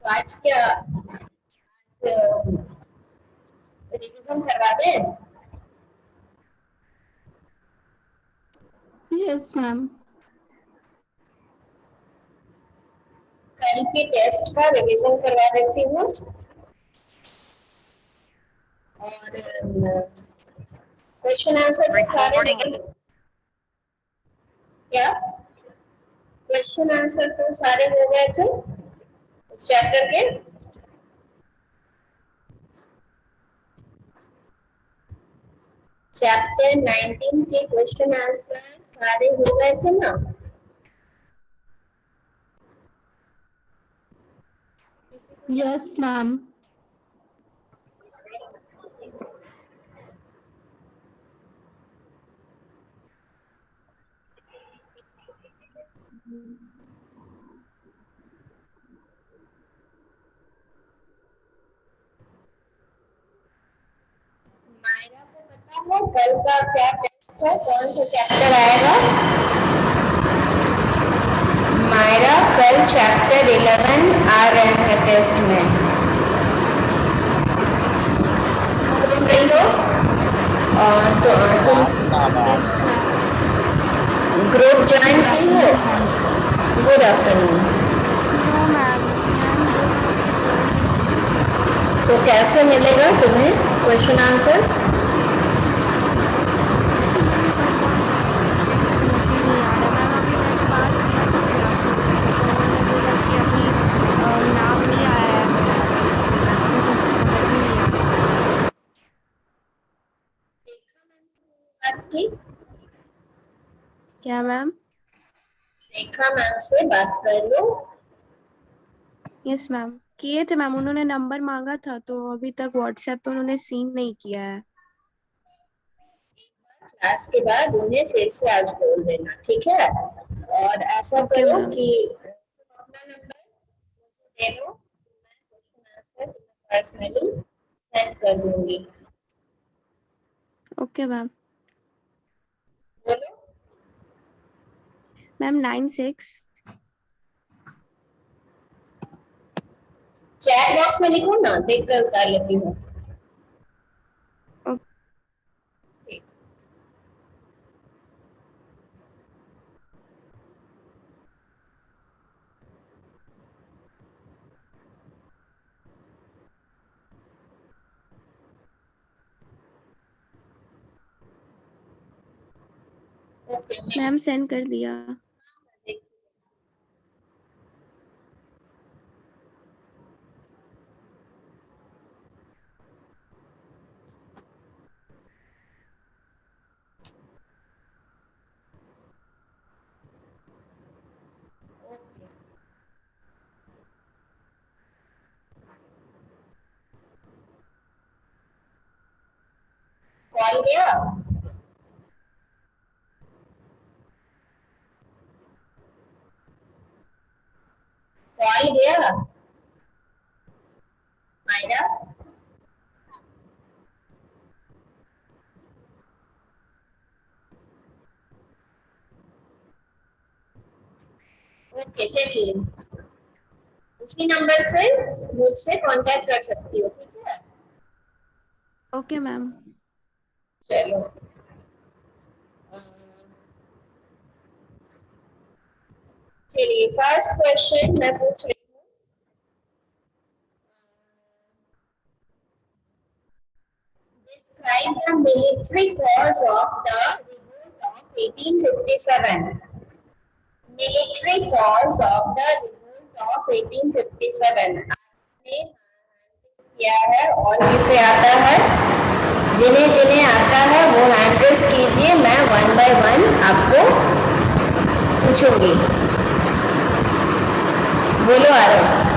तो आज क्या रिवीजन करवा दें? Yes ma'am. कल के टेस्ट का रिवीजन करवा देती हूँ और क्वेश्चन आंसर तो सारे क्या क्वेश्चन आंसर तो सारे हो गए थे इस चैप्टर के। चैप्टर 19 के क्वेश्चन आंसर सारे हो गए थे ना? Yes ma'am. मायरा को पता है कल का क्या टेस्ट है, कौन सा चैप्टर आएगा? मायरा कल चैप्टर 11 आ रहे हैं टेस्ट में, सुन रही हो? तो तुम ग्रुप ज्वाइन की हो? Good afternoon. नो मैम, तो कैसे मिलेगा तुम्हें क्वेश्चन आंसर्स? समझ ही नहीं आ रहा मैम। अभी मैंने बात किया था क्लास में जिनसे, तो उन्होंने बोला कि अभी नाम नहीं आया है मेरा, तो इसलिए मुझे कुछ समझ ही नहीं आ रहा। बात की? क्या मैम? रेखा मैम से बात कर लो। यस मैम, किए थे मैम। उन्होंने नंबर मांगा था, तो अभी तक व्हाट्सएप पे उन्होंने सीन नहीं किया है। क्लास के बाद उन्हें फिर से आज बोल देना, ठीक है? और ऐसा ओके करो मैम। कि तुम अपना नंबर दे दो, मैं क्वेश्चन आंसर पर्सनली सेंड कर दूंगी। Okay ma'am. बोलो। मैम 96। चैट बॉक्स में लिखो ना, देख कर उतार लेती हूँ। ओके मैम सेंड कर दिया। कॉल गया? कॉल गया मायरा? ओके चलिए, उसी नंबर से मुझसे कांटेक्ट कर सकती हो, ठीक है? Okay ma'am. चलो चलिए, फर्स्ट क्वेश्चन मैं पूछ रही हूँ। Describe the military cause of the revolt of 1857. Military cause of the revolt of 1857 आपने किया है और किसे आता है? जिन्हें जिन्हें आता है वो हैंड रेस कीजिए, मैं 1 by 1 आपको पूछूंगी। बोलो Aarav.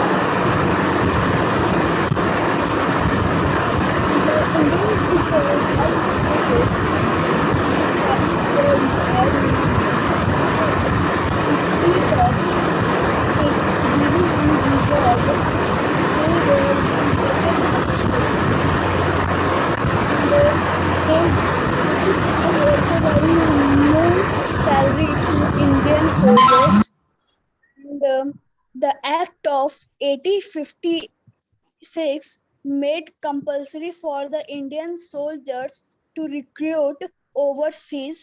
Salary to Indian soldiers, and the act of 1856 made compulsory for the Indian soldiers to recruit overseas,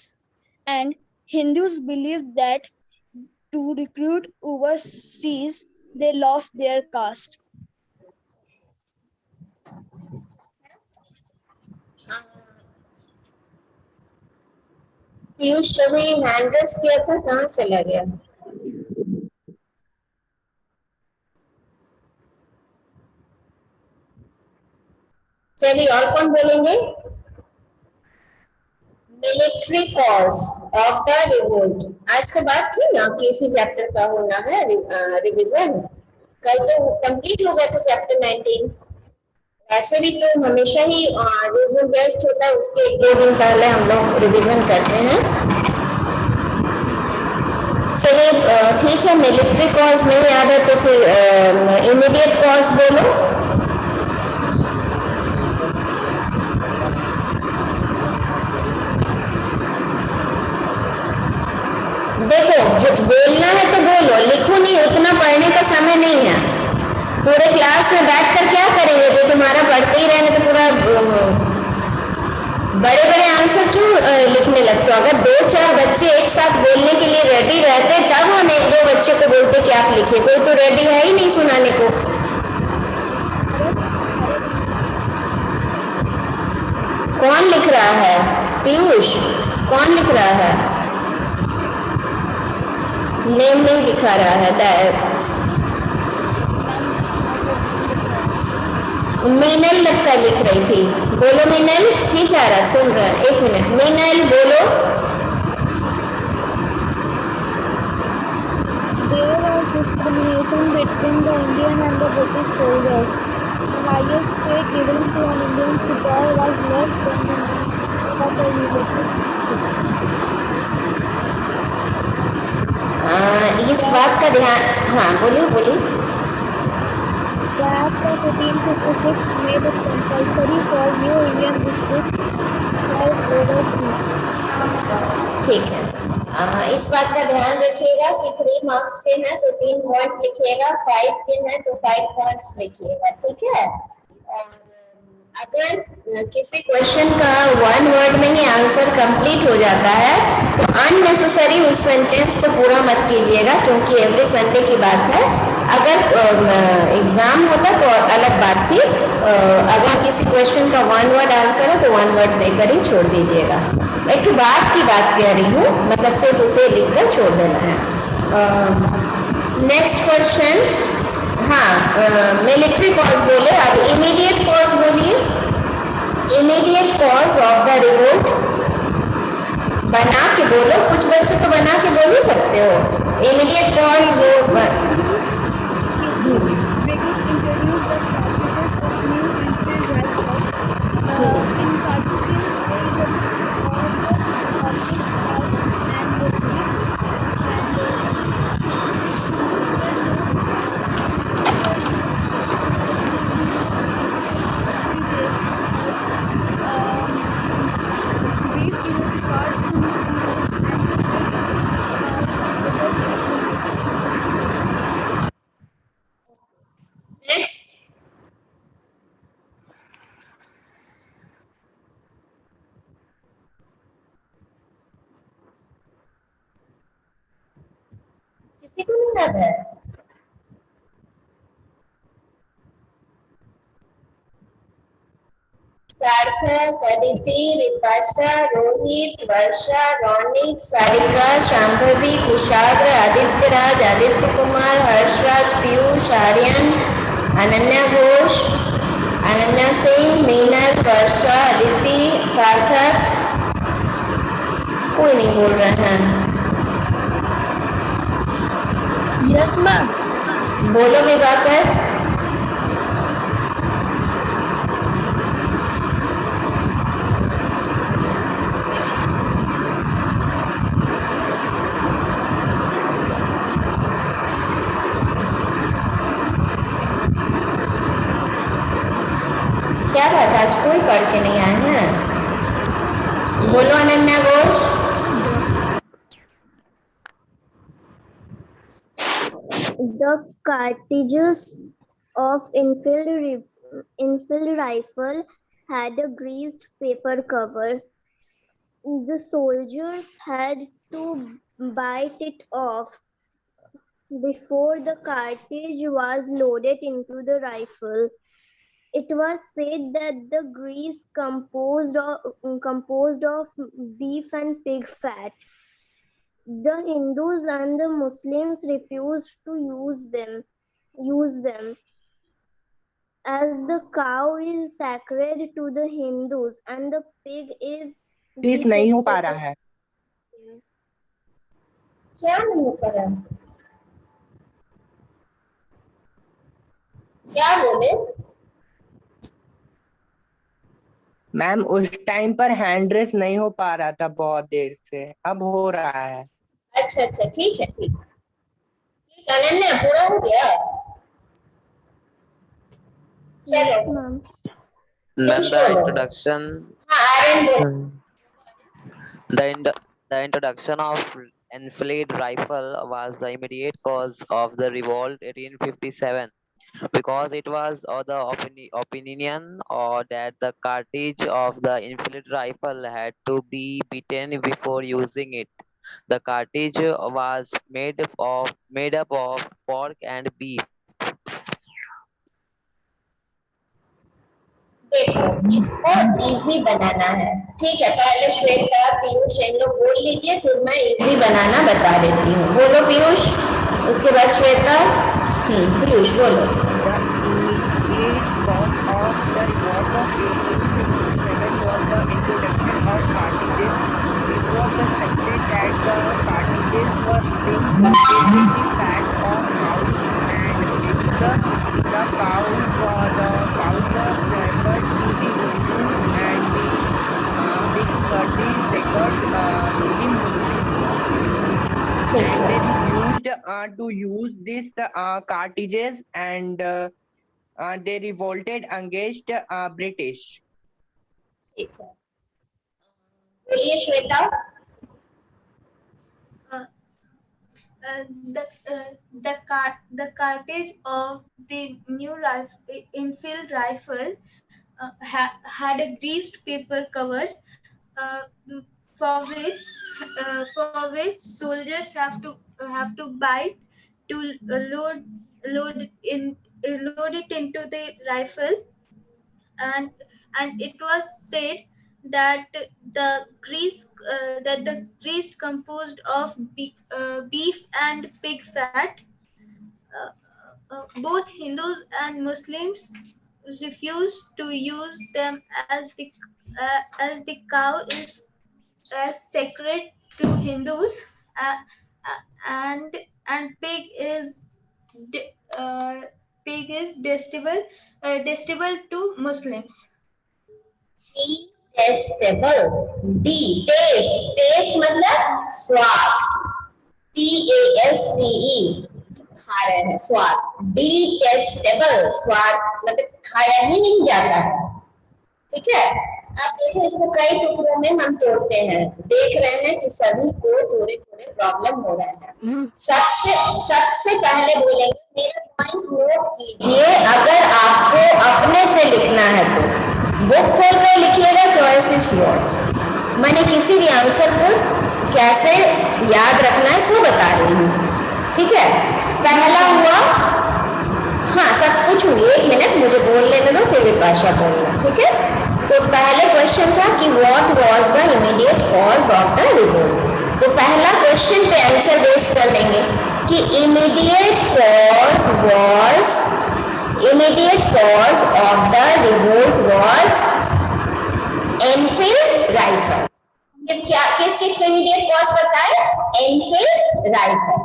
and Hindus believed that to recruit overseas they lost their caste. Piyush अभी hand raise किया था, कहाँ चला गया? चलिए और कौन बोलेंगे? Military cause of the revolt. आज तो बात थी ना कि इसी चैप्टर का होना है रिवीजन। कल तो कंप्लीट हो गया था चैप्टर 19। ऐसे भी तो हमेशा ही जिस दिन गेस्ट होता है उसके 1-2 दिन पहले हम लोग रिवीजन करते हैं। चलिए ठीक है, मिलिट्री कॉज नहीं याद है तो फिर इमीडिएट कॉज बोलो। देखो जो बोलना है तो बोलो, लिखो नहीं, उतना पढ़ने का समय नहीं है। पूरे क्लास में बैठकर क्या करेंगे? जो तुम्हारा पढ़ते ही रहेंगे तो पूरा बड़े बड़े आंसर क्यों लिखने लगते हो? अगर 2-4 बच्चे एक साथ बोलने के लिए रेडी रहते तब हम 1-2 बच्चे को बोलते कि आप लिखे। कोई तो रेडी है ही नहीं सुनाने को। कौन लिख रहा है? पीयूष, कौन लिख रहा है? नेम नहीं दिखा रहा है। मीनल लगता लिख रही थी। बोलो मीनल, ठीक है आप सुन रहे हैं। 1 मिनट, मीनल बोलो। There was discrimination between the Indian and the British soldiers. The highest pay given to an Indian sepoy was less than the minimum of a military. इस बात का ध्यान, हाँ बोलिए बोलिए। The Act of 1856 made it compulsory for new Indian recruits to serve overseas. ठीक है, इस बात का ध्यान रखिएगा कि 3 मार्क्स के हैं तो 3 पॉइंट लिखिएगा, 5 के हैं तो 5 पॉइंट्स लिखिएगा, ठीक है। और अगर किसी क्वेश्चन का 1 वर्ड में ही आंसर कंप्लीट हो जाता है तो अननेसेसरी उस सेंटेंस को पूरा मत कीजिएगा, क्योंकि एवरी संडे की बात है। अगर एग्जाम होता तो अलग बात थी। अगर किसी क्वेश्चन का 1 वर्ड आंसर है तो 1 वर्ड देकर ही छोड़ दीजिएगा। एक तो बात की बात कह रही हूँ, मतलब सिर्फ उसे लिखकर छोड़ देना है। नेक्स्ट क्वेश्चन, हाँ मिलिट्री कॉज बोले, अब इमीडिएट कॉज बोलिए। Immediate cause of the revolt बना के बोलो, कुछ बच्चे तो बना के बोल ही सकते हो। इमीडिएट कॉज वो British introduced the practices of new entry rights. In Cartesian, there is a and the peace next. किसी को नहीं याद है? सार्थक, अदिति, विपाशा, रोहित, वर्षा, रौनिक, सारिका, शांभवी, कुशाग्र, आदित्य राज, आदित्य कुमार, हर्षराज, पीयूष, आर्यन, अनन्या घोष, अनन्या सिंह, मीनल, वर्षा, अदिति, सार्थक, कोई नहीं बोल रहा है। Yes, ma'am. बोलो विवाकर। क्या बात, आज कोई पढ़ के नहीं आए हैं? बोलो Ananya Ghosh. The cartridges of Enfield rifle had a greased paper cover. The soldiers had to bite it off before the cartridge was loaded into the rifle. It was said that the grease composed of beef and pig fat. The Hindus and the Muslims refused to use them as the cow is sacred to the Hindus and the pig is please नहीं हो पा रहा है। क्या नहीं हो पा रहा? क्या बोले? मैम उस टाइम पर हैंड रेस नहीं हो पा रहा था बहुत देर से, अब हो रहा है। अच्छा अच्छा, ठीक है ठीक है। ठीक, अनन्या पूरा हो गया? चलो मैम। Ma'am, the बोलो। introduction, हाँ, आर्यन बोलो। the introduction of Enfield rifle was the immediate cause of the revolt 1857, because it was the opinion or that the cartridge of the Enfield rifle had to be beaten before using it. The cartridge was made up of pork and beef. देखो, इसको easy बनाना है। ठीक है, पहले श्वेता, पीयूष इन लोग बोल लीजिए, फिर मैं इजी बनाना बता देती हूँ। बोलो पीयूष, उसके बाद श्वेता। पीयूष बोलो। To use these cartridges and they revolted against British. ठीक है, बोलिए Shweta. The cartridge of the new Enfield rifle had a greased paper cover, for which soldiers have to bite to load it into the rifle, and it was said that the grease composed of beef and pig fat. Both Hindus and Muslims refused to use them as the cow is as sacred to Hindus, and pig is detestable to Muslims. Detestable, taste मतलब स्वाद, TASTE, खा रहे हैं स्वाद। detestable, स्वाद मतलब खाया ही नहीं जाता है। ठीक है, अब देखो इसको कई टुकड़ों में हम तोड़ते हैं। देख रहे हैं कि सभी को थोड़े थोड़े प्रॉब्लम हो रहा है। सबसे पहले बोलेंगे, मेरा पॉइंट नोट कीजिए। अगर आपको अपने से लिखना है तो बुक खोल कर लिखिएगा, चॉइस इज योर्स। मैंने किसी भी आंसर को कैसे याद रखना है सो बता रही हूँ। ठीक है, पहला हुआ, हाँ सब पूछूंगी, एक मिनट मुझे बोल लेने दो, फिर विपाशा बोलना। ठीक है, तो पहले क्वेश्चन था कि what was the immediate cause of the revolt. तो पहला क्वेश्चन पे आंसर बेस कर देंगे कि immediate cause of the revolt was Enfield rifle. किस चीज को इमीडिएट कॉज बताए? Enfield rifle.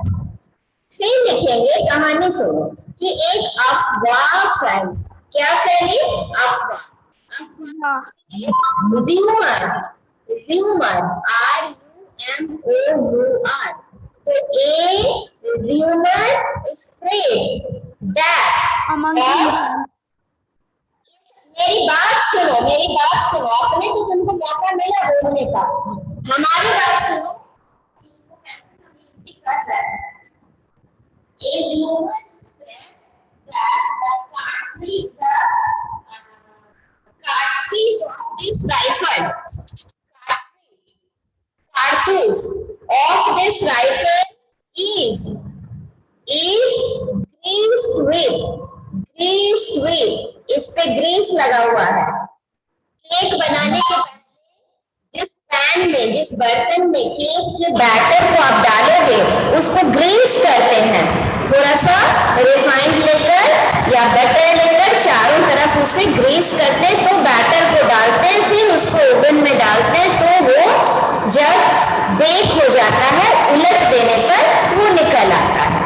फिर लिखेंगे, कहानी सुनो कि एक अफवाह फैली। क्या फैली? अफवाह। rumor, RUMOUR। तो a rumor spread that मेरी बात सुनो, अपने तो तुमको मौका मिला बोलने का, हमारी बात सुनो। A rumor cartridge of this rifle, cartridge of this rifle is greased with, इस पे ग्रीस लगा हुआ है। केक बनाने के पहले जिस पैन में, जिस बर्तन में केक के बैटर को आप डालोगे उसको ग्रीस करते हैं। थोड़ा सा रिफाइंड लेकर या बटर लेकर चारों तरफ उसे ग्रीस करते हैं, तो बैटर को डालते हैं, फिर उसको ओवन में डालते हैं, तो वो जब बेक हो जाता है उलट देने पर वो निकल आता है।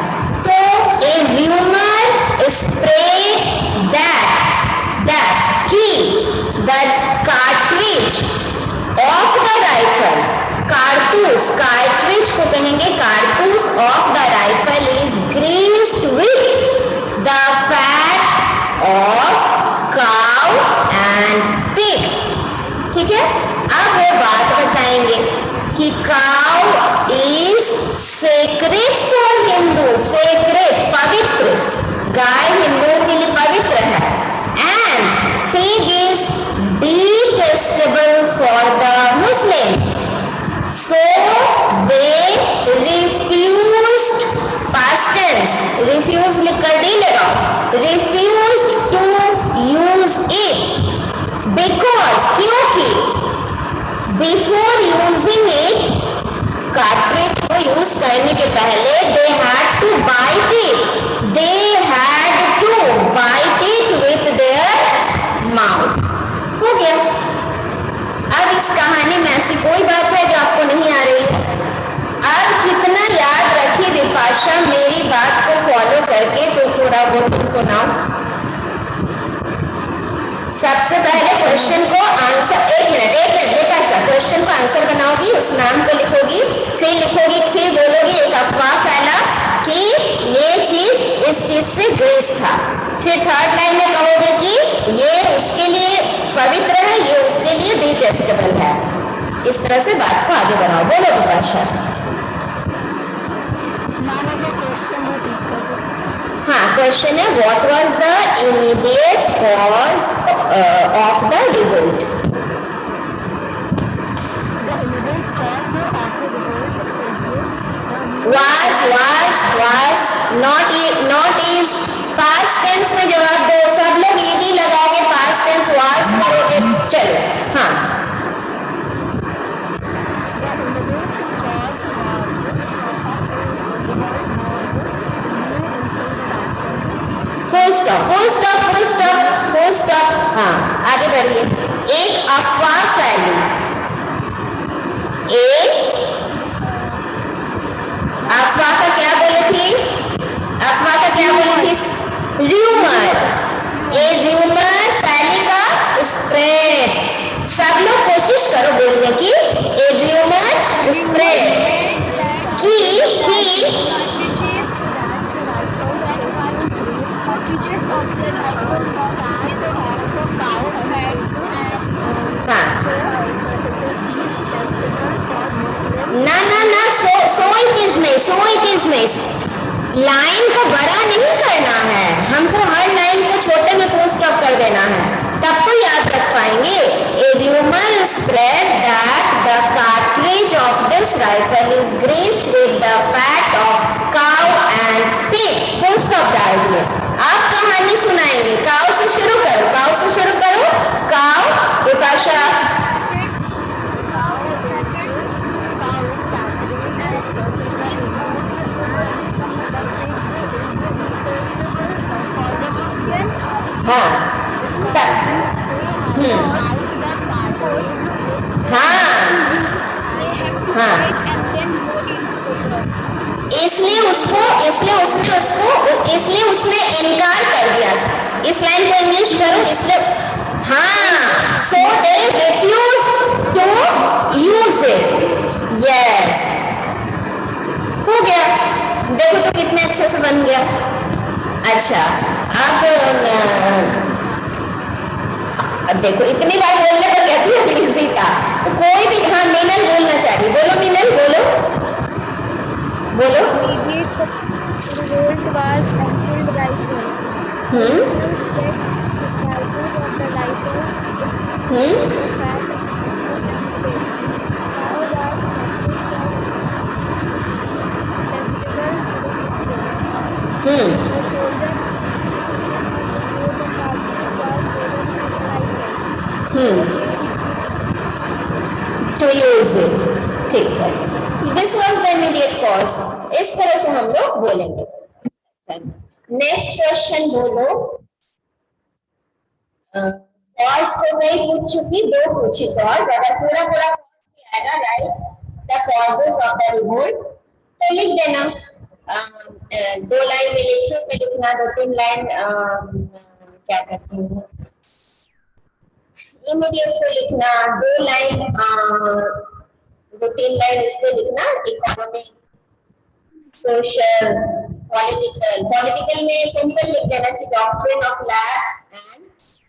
तो a humour spray that key the cartridge of the rifle, cartridge को कहेंगे कारतूस of the rifle is greased with the fat of cow and pig। ठीक है, अब वो बात बताएंगे कि cow is sacred for Hindu, sacred पवित्र, गाय हिंदुओं के लिए पवित्र है, and pig is detestable for the Muslims, so they refused, past tense, refused लिखकर डी लगाओ, refused to use it because, क्योंकि before using it, cartridge को यूज करने के पहले they had to bite it with their mouth। हो गया। अब इस कहानी में ऐसी कोई बात है जो आपको नहीं आ रही? अब कितना याद रखी विपाशा मेरी बात को फॉलो करके, तो थोड़ा बहुत सुनाओ। सबसे पहले क्वेश्चन को आंसर, एक मिनट विपाशा, क्वेश्चन को आंसर बनाओगी, उस नाम को लिखोगी, फिर लिखोगी, फिर बोलोगी एक अफवाह फैला कि ये चीज इस चीज से ग्रीस था, फिर थर्ड लाइन में कहोगे कि ये उसके लिए पवित्र है, ये उसके लिए डिटेस्टेबल है। इस तरह से बात को आगे बढ़ाओ। बोलो विपाशा। हाँ, क्वेश्चन है what was the immediate cause of the revolt? was not is past tense में जवाब दो। सब लोग ed लगाओगे, past tense was करोगे। चलो हाँ, फुल स्टॉप। हाँ, आगे बढ़िए। एक अफवाह फैली, एक अफवाह का क्या बोली थी? र्यूमर। ए र्यूमर फैलेगा, स्प्रेड। सब लोग कोशिश करो बोलने की। ए र्यूमर स्प्रेड की ना so it is miss. Line को बड़ा नहीं करना है, हमको हर लाइन को छोटे में फुल स्टॉप कर देना है, तब तो याद रख पाएंगे। A rumour spread that the cartridge of this rifle is greased with the fat of cow and pig. Full stop डाल दिए। आप कहानी सुनाएंगे, काउ से शुरू करो, काउ विपाशा। हाँ इसलिए उसने इनकार कर दिया। इस लाइन को इंग्लिश करो, इसलिए so they refuse to use it. Yes, हो गया। देखो तो कितने अच्छे से बन गया। अच्छा, अब देखो इतनी बार बोलने पर कहती है इजी था, तो कोई भी, हाँ मीनल बोलना चाहिए। बोलो मीनल, बोलो। To use it. ठीक है, this was the immediate cause, इस तरह से हम लोग बोलेंगे। नेक्स्ट क्वेश्चन बोलो। कॉज तो मैं पूछ चुकी, दो पूछी कॉज, अगर पूरा पूरा आएगा right the causes of the revolt तो लिख देना, 2 लाइन मिलिट्री में लिखना, 2-3 लाइन क्या कहते हैं इमीडिएट को लिखना, 2 लाइन 2-3 लाइन इसमें लिखना, इकोनॉमिक, सोशल, पॉलिटिकल में सिंपल लिख देना कि doctrine of lapse and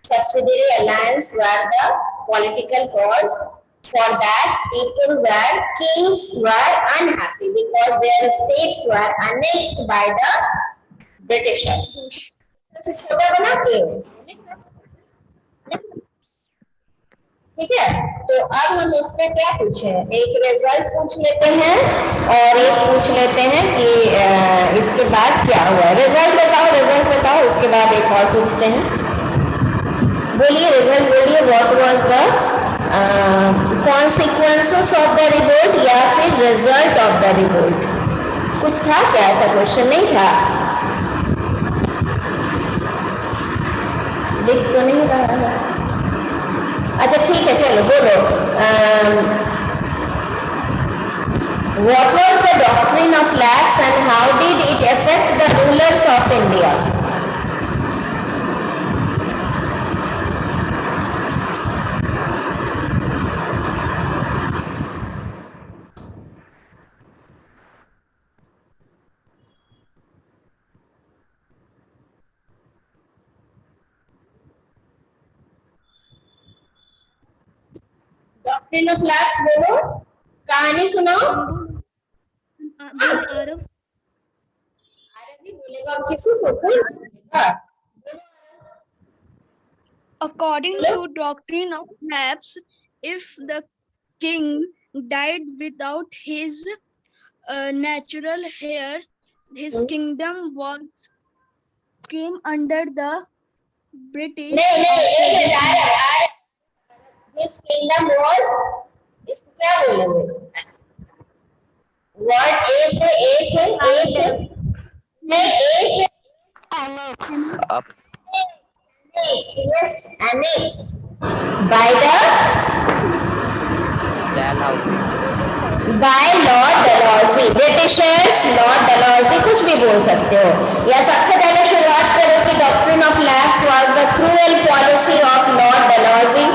subsidiary alliance were the political cause for that people were kings were unhappy because their states were annexed by the Britishers. से छोटा बना के ठीक है। तो अब हम इसमें क्या पूछे, एक रिजल्ट पूछ लेते हैं और एक पूछ लेते हैं कि इसके बाद क्या हुआ। रिजल्ट बताओ, उसके बाद एक और पूछते हैं। बोलिए रिजल्ट, बोलिए what was the consequences of the revolt या फिर result of the revolt। कुछ था क्या, ऐसा क्वेश्चन नहीं था, दिख तो नहीं रहा है। अच्छा ठीक है, चलो बोलो। What was the doctrine of lapse and how did it affect the rulers of India? Doctrine of lapse बोलो, कहानी सुनाओ। आरबी बोलेगा और किसी को कोई बोलेगा। According to doctrine of lapse, if the king died without his natural heir, his kingdom came under the British. His kingdom was, इसको क्या बोलेंगे? What is annexed by the by Lord Dalhousie, Britishers, Lord Dalhousie, कुछ भी बोल सकते हो। या सबसे पहले शुरुआत करो कि doctrine of lapse was the cruel policy of Lord Dalhousie.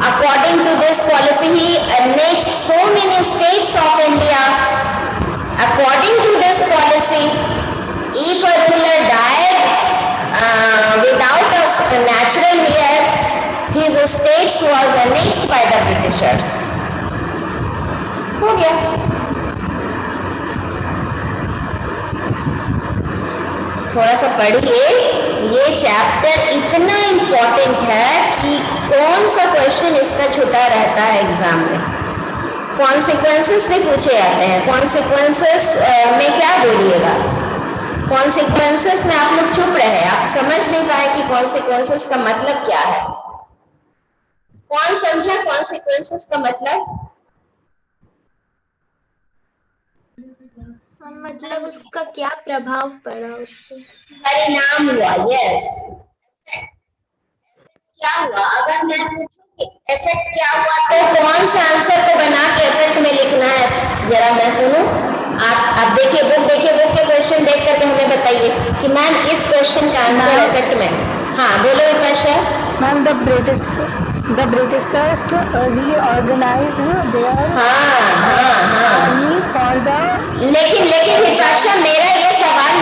According to this policy, he annexed so many states of India. According to this policy, if a ruler died without a natural heir, his states was annexed by the Britishers. हो गया। थोड़ा सा पढ़िए, ये chapter इतना important है कि कौन सा क्वेश्चन इसका छुटा रहता है एग्जाम में। कॉन्सिक्वेंसेस से पूछे जाते हैं। कॉन्सिक्वेंसेस में क्या बोलिएगा? कॉन्सिक्वेंसेस में आप लोग चुप रहे, आप समझ नहीं पाए कि कॉन्सिक्वेंसेस का मतलब क्या है। कौन समझा कॉन्सिक्वेंसेस का मतलब? मतलब उसका क्या प्रभाव पड़ा उस पर? परिणाम हुआ। यस, क्या हुआ? अगर मैं पूछूं इफेक्ट क्या हुआ तो कौन से आंसर को बना के इफेक्ट में लिखना है, जरा मैं सुनूं। आप देखिए बुक के क्वेश्चन देख करके हमें बताइए कि मैम इस क्वेश्चन का आंसर इफेक्ट में। हाँ बोलो Vipasha. Ma'am the Britishers reorganized their army for the। लेकिन विपाशा मेरा ये सवाल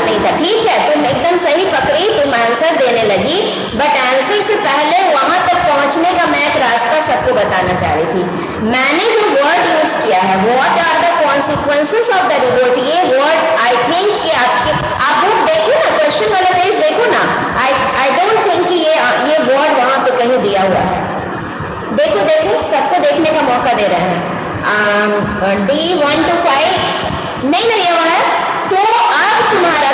नहीं था। ठीक है, तुम एकदम सही पकड़ी, तुम आंसर देने लगी, बट आंसर से पहले वहां तक पहुंचने का मैं एक रास्ता सबको बताना चाह रही थी। मैंने जो वर्ड यूज किया है, what are the consequences of the revolt, ये वर्ड आई थिंक कि आपके आप बुक देखो ना, क्वेश्चन वाला पेज देखो ना, आई डोंट थिंक कि ये वर्ड वहां पे कहीं दिया हुआ है। देखो देखो, सबको देखने का मौका दे रहे हैं। D 1 to 5 नहीं लगे हुआ है, तो अब तुम्हारा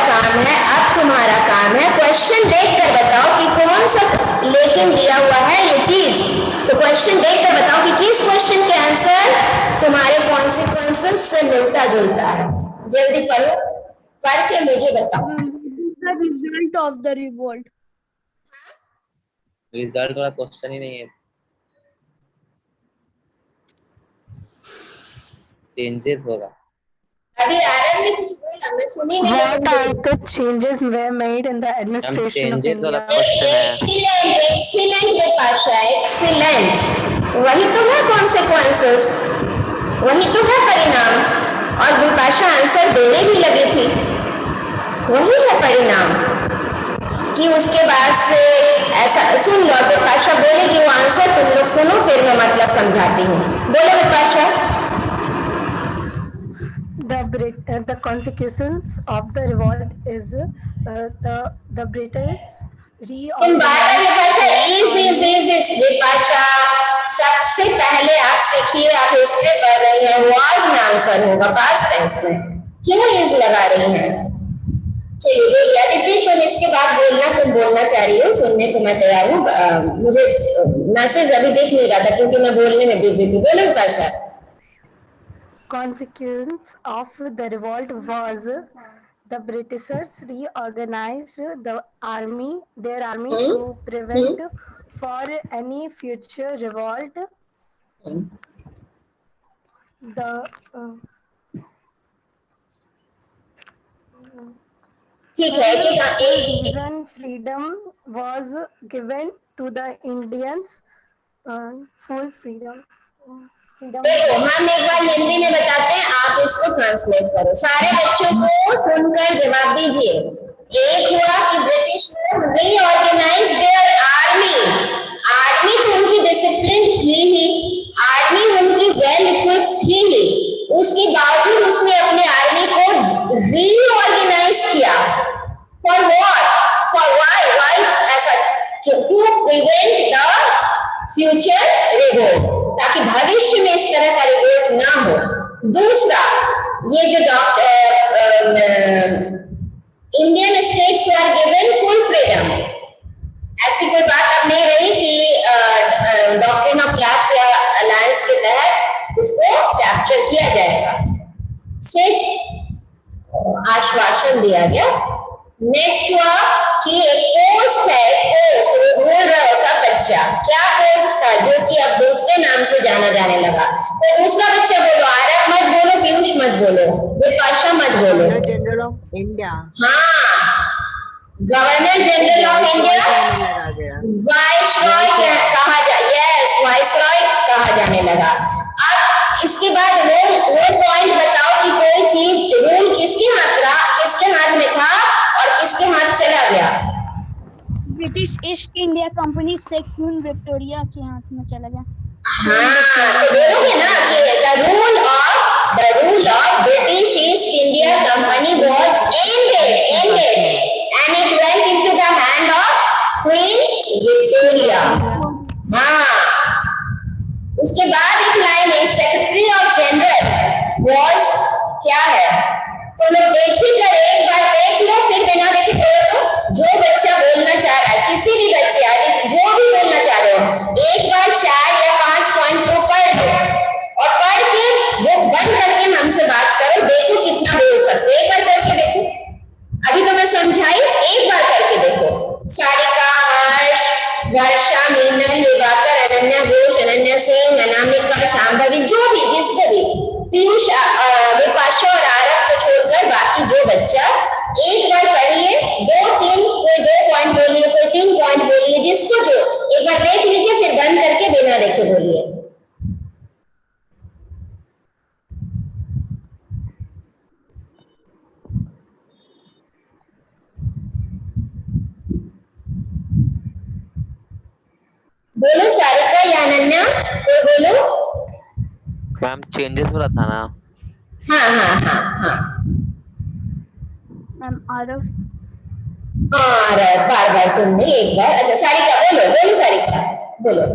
काम है क्वेश्चन देखकर बताओ कि कौन सा लेकिन दिया हुआ है ये चीज। तो क्वेश्चन देखकर बताओ कि किस क्वेश्चन के आंसर तुम्हारे कॉन्सिक्वेंसेस से मिलता जुलता है। जल्दी पढ़ो, पढ़ के मुझे बताओ। The result of the revolt. Result वाला क्वेश्चन ही नहीं है, चेंजेस होगा। अभी आरएम ने कुछ बोला, मैं सुनी नहीं। What are the changes were made in the administration of changes वाला India? क्वेश्चन है। एक्सीलेंट विपाशा, एक्सीलेंट, वही तो है कॉन्सिक्वेंसेस, वही तो है परिणाम। और विपाशा आंसर देने भी लगी थी, वही है परिणाम। कि उसके बाद से ऐसा सुन लो, विपाशा बोलेगी वो आंसर, तुम लोग सुनो, फिर मैं मतलब समझाती हूँ। बोलो Vipasha. The consequences of the revolt is the British तुम बार विपाशा इज विपाशा, सबसे पहले आप सीखिए, आप हिस्ट्री पढ़ रही हैं, वाज में आंसर होगा पास्ट टेंस में, क्यों इज लगा रही हैं? चलिए बोलिए अदिति, तुम इसके बाद बोलना, तुम बोलना चाह रही हो, सुनने को मैं तैयार हूँ। मुझे मैसेज अभी देख नहीं रहा था क्योंकि मैं बोलने में बिजी थी। बोलो Vipasha. consequence of the revolt was the Britishers reorganized their army to prevent for any future revolt. The ठीक है, reason freedom was given to the Indians, full freedom. देखो, हम एक बार हिंदी में बताते हैं, आप इसको ट्रांसलेट करो। सारे बच्चों को सुनकर जवाब दीजिए। एक हुआ कि ब्रिटिश रीऑर्गेनाइज देयर आर्मी तो उनकी डिसिप्लिन थी ही, आर्मी उनकी वेल इक्विप्ड थी ही, उसके बावजूद उसने अपने आर्मी को रीऑर्गेनाइज किया। For what? फॉर व्हाई ऐसा? To prevent the future revolt, ताकि भविष्य में इस तरह का रिवोल्ट ना हो। दूसरा, ये जो Indian states are given full freedom, ऐसी कोई बात अब नहीं रही कि डॉक्ट्रिन ऑफ क्लास या अलायंस के तहत उसको कैप्चर किया जाएगा, सिर्फ आश्वासन दिया गया। नेक्स्ट हुआ कि एक पोस्ट है, पोस्ट बोल रहा है सब बच्चा, क्या पोस्ट था जो कि अब दूसरे नाम से जाना जाने लगा। तो दूसरा बच्चा बोलो, आरव मत बोलो, पीयूष मत बोलो, विपाशा मत बोलो। General of India. हाँ, governor general of India, viceroy कहा जा, यस वाइसरॉय कहा जाने लगा। अब इसके बाद वो पॉइंट बताओ कि कोई चीज रूल किसके हाथ में था और किसके हाथ चला गया? ब्रिटिश ईस्ट इंडिया कंपनी से क्वीन विक्टोरिया के हाथ में चला गया। हाँ, तो बोलोगे ना कि the rule of British East India Company was ended and it went into the hand of Queen Victoria। हाँ, उसके बाद एक लाइन है, सेक्रेटरी ऑफ जनरल was क्या है? तो लोग देखिए, एक बार देख लो, फिर बिना देखे बोलो। तो जो बच्चा बोलना चाह रहा है, किसी भी बच्चे आगे जो भी बोलना चाह रहे हो, एक बार 4 या 5 पॉइंट को पढ़ लो और पढ़ के बुक बंद करके हमसे बात करो, देखो कितना बोल सकते हो। एक बार करके देखो, अभी तो मैं समझाई, एक बार करके देखो। सारिका, हर्ष, वर्षा, मीनल, दिवाकर, अनन्या घोष, अनन्या सिंह, अनामिका, शांभवी, जो भी जिसको भी, पीयूष, विपाशा और आरव को छोड़कर बाकी जो बच्चा, एक बार पढ़िए, 2-3, कोई 2 पॉइंट बोलिए, कोई 3 पॉइंट बोलिए, जिसको जो, एक बार देख लीजिए, फिर बंद करके बिना देखे बोलिए। बोलो सारिका या अनन्या, कोई बोलो। मैम चेंजेस वाला था ना? हाँ हाँ हाँ हाँ मैम आरव और बार बार तुमने एक बार, अच्छा सारिका बोलो बोलो सारिका बोलो।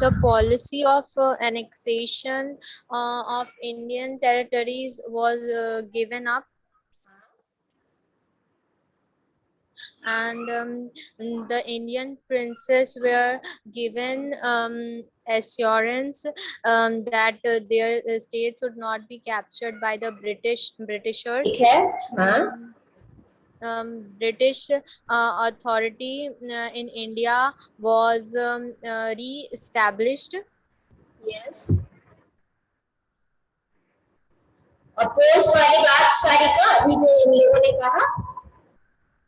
The policy of annexation of Indian territories was given up, and the Indian princes were given assurance that their states would not be captured by the Britishers. ठीक है हाँ British authority in India was re-established. Yes. और post वाली बात सारिका अभी जो इन लोगों ने कहा,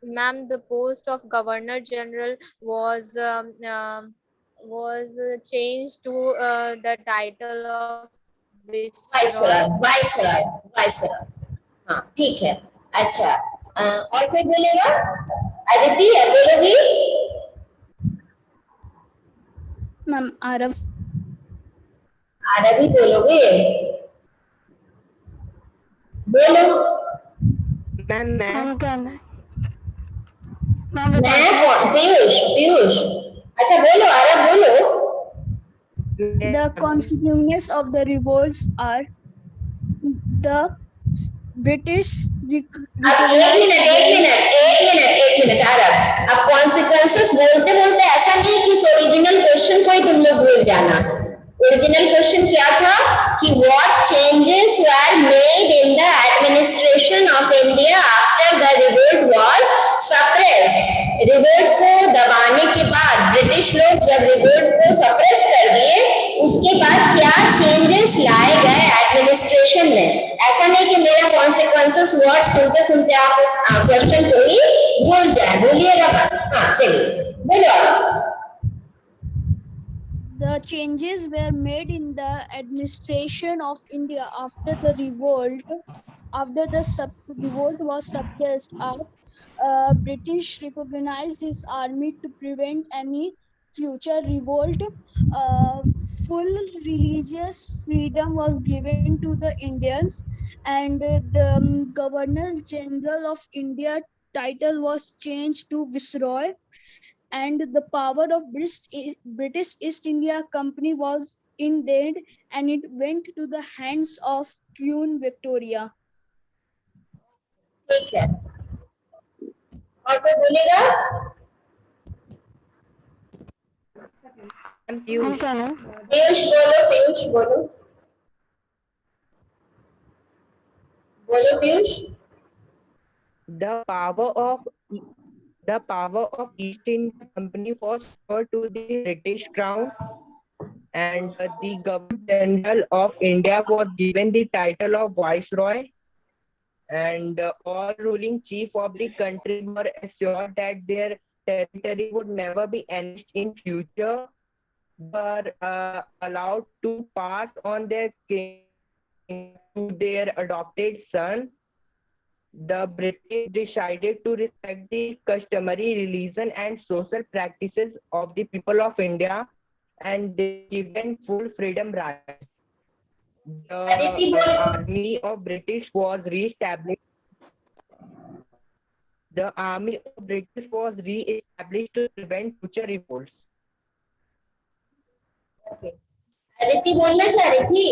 Ma'am, the post of Governor General was changed to the title of viceroy Viceroy. Viceroy viceroy, हाँ ठीक है। अच्छा और कोई बोलेगा? अदिति बोलोगी? मैम आरव आरवी बोलोगे? बोलो। मैम मैं मैम क्या है मैं पीयूष पीयूष, अच्छा बोलो आरव बोलो। the consequences of the revolts are the British अब एक मिनट आरव, अब कॉन्सिक्वेंसेस बोलते बोलते ऐसा नहीं कि ओरिजिनल क्वेश्चन को ही तुम लोग भूल जाना। ओरिजिनल क्वेश्चन क्या था कि what changes were made in the administration of India after the revolt was suppressed. Revolt को दबाने के बाद ब्रिटिश लोग जब रिवोल्ट को सप्रेस कर दिए उसके बाद क्या चेंजेस लाए गए एडमिनिस्ट्रेशन में। ऐसा नहीं कि मेरा कॉन्सिक्वेंसेस वर्ड सुनते सुनते आप उस क्वेश्चन को ही भूल जाए, भूलिएगा मत। हाँ चलिए बोलो। The changes were made in the administration of India after the revolt. After the revolt was suppressed, British recognized his army to prevent any future revolt. Full religious freedom was given to the Indians, and the Governor General of India title was changed to Viceroy. And the power of British East India Company was ended, and it went to the hands of Queen Victoria. ठीक है और कोई बोलेगा? Ma'am Piyush क्या है पीयूष बोलो, पीयूष बोलो, बोलो Piyush. the power of East India Company was restored to the British Crown, and the Governor General of India was given the title of Viceroy, and all ruling chief of the country were assured that their territory would never be annexed in future, were allowed to pass on their king to their adopted son. The British decided to respect the customary religion and social practices of the people of India, and they given full freedom right. Aditi The बोल। army of British was re-established. The army of British was re-established to prevent future revolts. Okay Aditi बोलना चाह रही थी?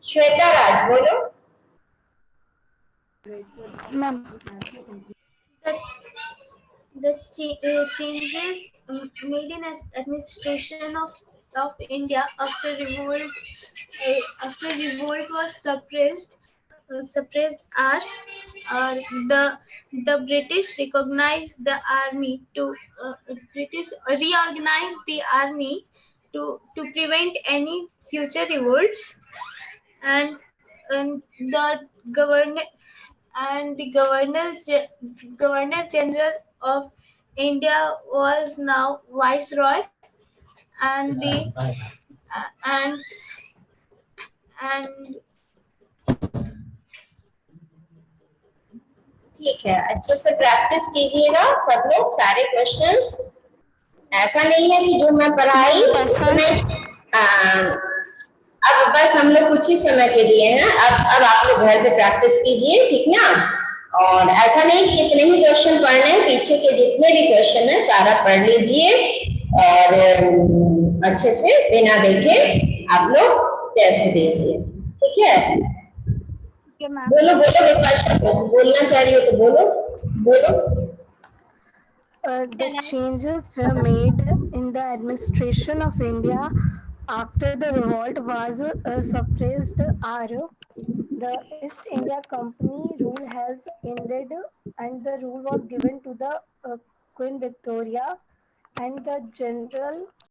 श्वेता राज बोलो। Ma'am The changes made in administration of India after revolt was suppressed are the British recognized the army to British reorganized the army to prevent any future revolts, and the governor general of India was now viceroy, and the and ठीक है अच्छे से practice कीजिएगा सब लोग सारे questions. ऐसा नहीं है कि जो मैं पढ़ाई तो मैं अब बस हम लोग कुछ ही समय के लिए हैं, अब आप लोग घर पे प्रैक्टिस कीजिए, ठीक ना। और ऐसा नहीं कि इतने ही क्वेश्चन पढ़ने हैं, पीछे के जितने भी क्वेश्चन है सारा पढ़ लीजिए और अच्छे से बिना देखे आप लोग टेस्ट दीजिए, ठीक है। बोलो बोलो विपाशा, बोलना चाह रही हो तो बोलो बोलो। The changes were made in the administration of India after the revolt was suppressed are the East India Company rule has ended and the rule was given to the Queen Victoria and the General